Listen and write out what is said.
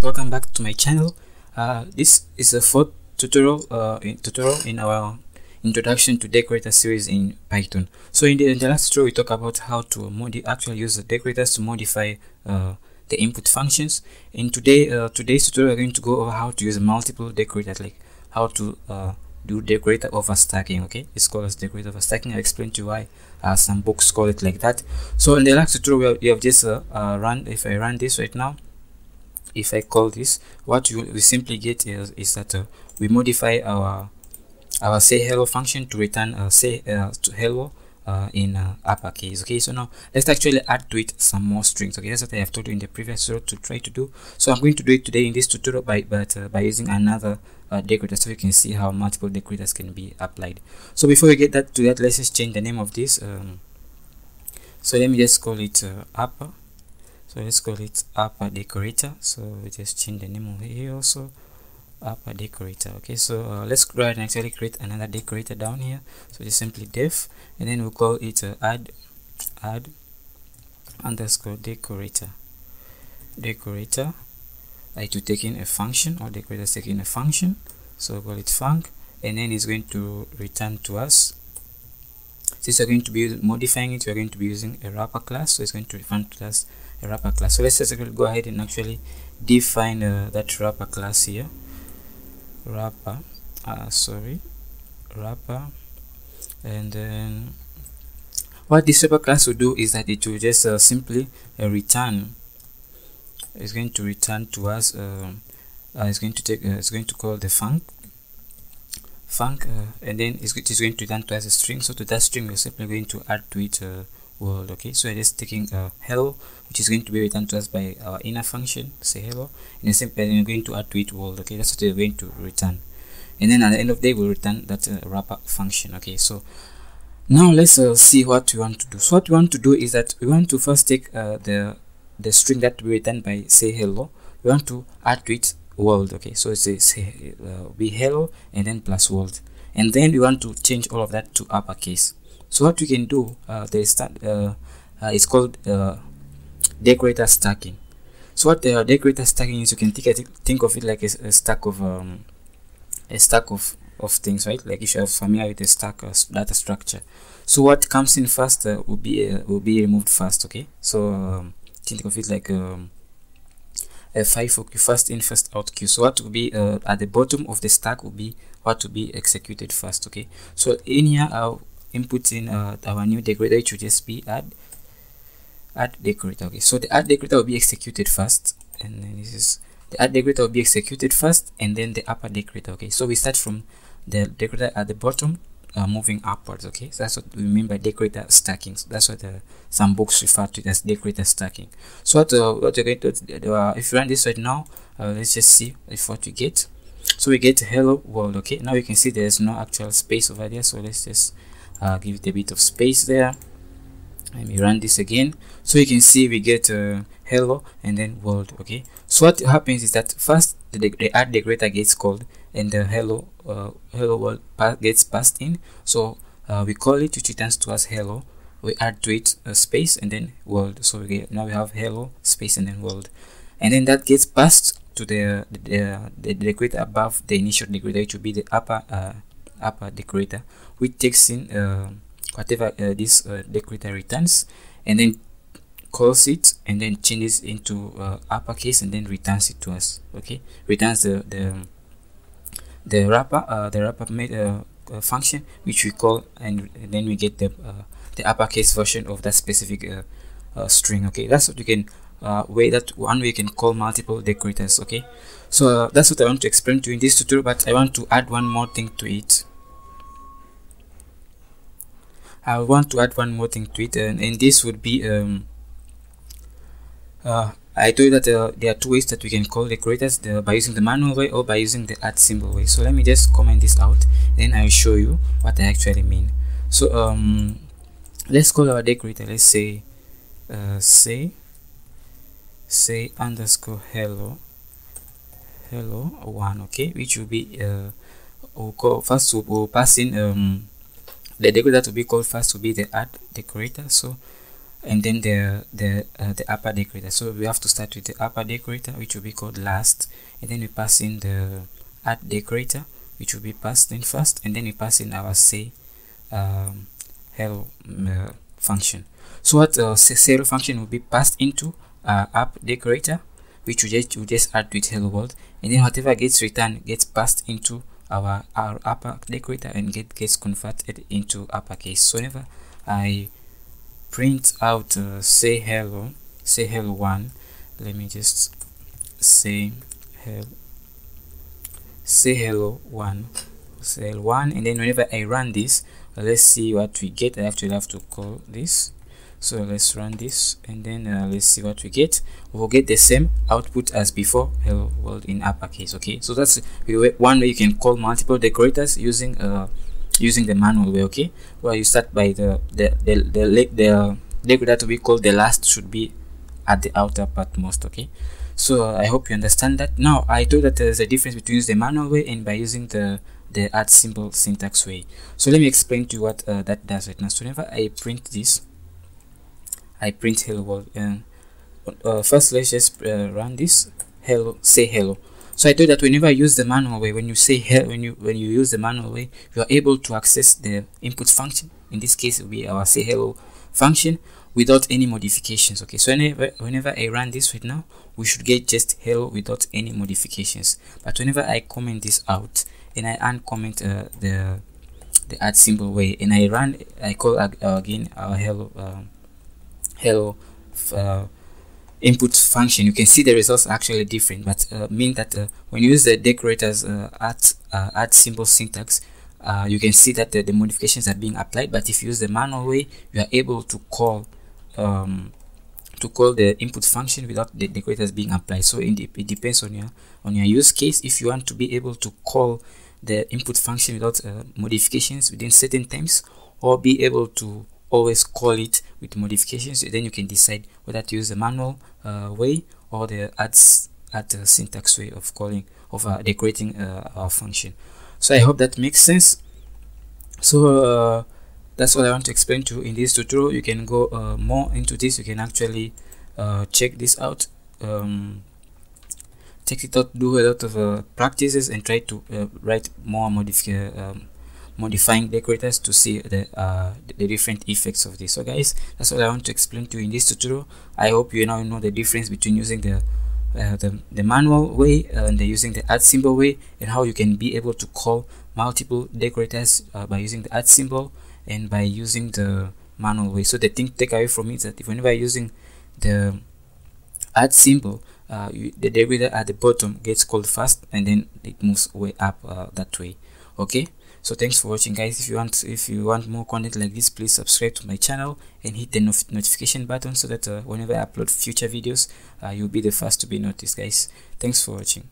welcome back to my channel. This is the fourth tutorial in our introduction to decorator series in Python. So in the last tutorial we talked about how to actually use the decorators to modify the input functions. In today's tutorial we're going to go over how to use multiple decorators, like how to do decorator overstacking. Okay, it's called as decorator overstacking. I'll explain to you why some books call it like that. So in the last tutorial we have just run. If I run this right now, if I call this, what we simply get is that we modify our say hello function to return to hello in uppercase. Okay, so now let's actually add to it some more strings. Okay, that's what I have told you in the previous tutorial to try to do. So I'm going to do it today in this tutorial by using another decorator, so you can see how multiple decorators can be applied. So before we get to that, let's just change the name of this. So let me just call it upper. So let's call it upper decorator. So we just change the name over here also, upper decorator. Okay, so let's go ahead and actually create another decorator down here. So just simply def, and then we'll call it add underscore decorator. Like to take in a function, or decorator taking a function. So we'll call it func, and then it's going to return to us. Since we're going to be modifying it, we're going to be using a wrapper class, so it's going to return to us a wrapper class. So let's just go ahead and actually define that wrapper class here. Wrapper, and then what this wrapper class will do is that it will just simply return. It's going to return to us. It's going to call the func, and then it's going to return to us a string. So to that string we're simply going to add to it world. Okay, so we're just taking hello, which is going to be returned to us by our inner function, say hello, and then we're going to add to it world. Okay, that's what we're going to return, and then at the end of the day we'll return that wrapper function. Okay, so now let's see what we want to do. So what we want to do is that we want to first take the string that we return by say hello, we want to add to it world. Okay, so it's be hello and then plus world, and then we want to change all of that to uppercase. So what we can do, it's called decorator stacking. So what decorator stacking is, you can think of it like a stack of things, right? Like if you are familiar with a stack data structure. So what comes in first will be removed first. Okay, so think of it like a FIFO queue, first in first out queue. So what will be at the bottom of the stack will be what will be executed first. Okay, so in here I'll input in our new decorator, which will just be add decorator. Okay, so the add decorator will be executed first, and then this is the add decorator will be executed first, and then the upper decorator. Okay, so we start from the decorator at the bottom, moving upwards. Okay, so that's what we mean by decorator stacking. So that's what some books refer to it as decorator stacking. So what you're going to do, if you run this right now, let's just see if what we get. So we get hello world. Okay, now you can see there's no actual space over there, so let's just give it a bit of space there. Let me run this again, so you can see we get hello and then world. Okay, so what happens is that first the add decorator gets called, and the hello world gets passed in. So we call it, which returns to us hello. We add to it a space and then world. So now we have hello space and then world, and then that gets passed to the decorator above the initial decorator, which will be the upper decorator, which takes in whatever this decorator returns, and then calls it, and then changes into uppercase, and then returns it to us. Okay, returns the wrapper made function, which we call, and then we get the uppercase version of that specific string. Okay, that's what you can one way you can call multiple decorators. Okay, so that's what I want to explain to you in this tutorial, but I want to add one more thing to it. I want to add one more thing to it, and this would be I told you that there are two ways that we can call decorators, by using the manual way or by using the add symbol way. So let me just comment this out, then I'll show you what I actually mean. So let's call our decorator, let's say say underscore hello 1. Okay, which will be we'll call first, we'll pass in the decorator to be called first will be the add decorator. So and then the upper decorator. So we have to start with the upper decorator, which will be called last, and then we pass in the add decorator, which will be passed in first, and then we pass in our say hello function. So what say hello function will be passed into app decorator, which we just add with hello world, and then whatever gets returned gets passed into our upper decorator and gets converted into uppercase. So whenever I print out say hello 1, let me just say hello 1, and then whenever I run this, let's see what we get. I actually have to call this, so let's run this, and then let's see what we get. We'll get the same output as before, hello world in uppercase. Okay, so that's one way you can call multiple decorators using the manual way. Okay, well, you start by the decorator to be called the last should be at the outer part most. Okay, so I hope you understand that. Now I told that there's a difference between the manual way and by using the add symbol syntax way. So let me explain to you what that does right now. So whenever I print this, I print hello world, and first let's just run this hello, say hello. So I told that whenever I use the manual way, when you say when you use the manual way, you are able to access the input function. In this case, it will be our say hello function without any modifications. Okay, so whenever I run this right now, we should get just hello without any modifications. But whenever I comment this out and I uncomment the add symbol way, and I run, I call again our hello input function, you can see the results are actually different, but mean that when you use the decorators add symbol syntax, you can see that the modifications are being applied. But if you use the manual way, you are able to call the input function without the decorators being applied. So it depends on your use case. If you want to be able to call the input function without modifications within certain times, or be able to always call it with modifications, then you can decide whether to use the manual way or the add syntax way of decorating our function. So I hope that makes sense. So that's what I want to explain to you in this tutorial. You can go more into this. You can actually check this out, check it out, do a lot of practices, and try to write more modifying decorators to see the different effects of this. So guys, that's what I want to explain to you in this tutorial. I hope you now know the difference between using the manual way and using the add symbol way, and how you can be able to call multiple decorators by using the add symbol and by using the manual way. So the thing to take away from it is that whenever you're using the add symbol, the decorator at the bottom gets called first, and then it moves way up that way. Okay, so thanks for watching, guys. If you want more content like this, please subscribe to my channel and hit the notification button so that whenever I upload future videos, you'll be the first to be noticed, guys. Thanks for watching.